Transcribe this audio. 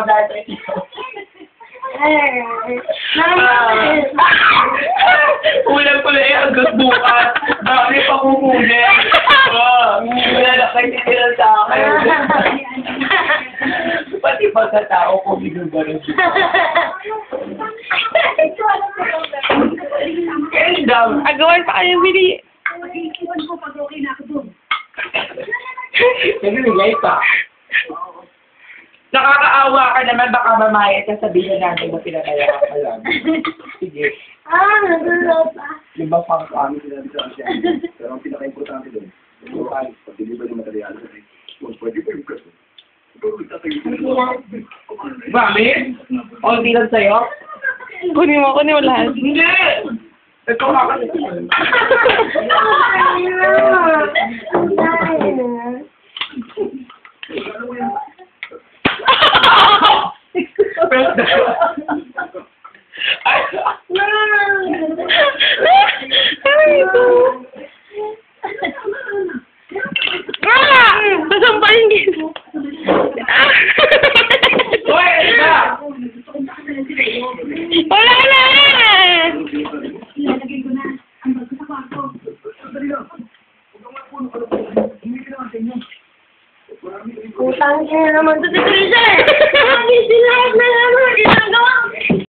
ako dahil sa ito. Kulang-kulang eh, hanggang bukas. Dami pa kukunin. Wala na kayo tinilang sa akin. Pati pagkatao ko, binubaro siya. Kaya daw. Agawan pa kayo, Bili. Mag-iiwan ko pag okay na ako doon. Nagbibigay pa. Nakakaawa ka naman, baka mamayat ka sabihin natin na pinanayaan ka lang. Sige. Nagulo pa. Yung ba pang kami? Pero ang pinaka-importante doon, yung pag-deliver ng material, pwede pa yung kaso. Mami? O, hindi lang sa'yo? Kunin mo lahat. Hindi! Ito ka kasi. Sasampahin kita. Uy, ano ba? Wala na! Ilalagay ko na ang bago sa kwarto. Putang ina naman to si Trisha eh. Ang busy life na naman.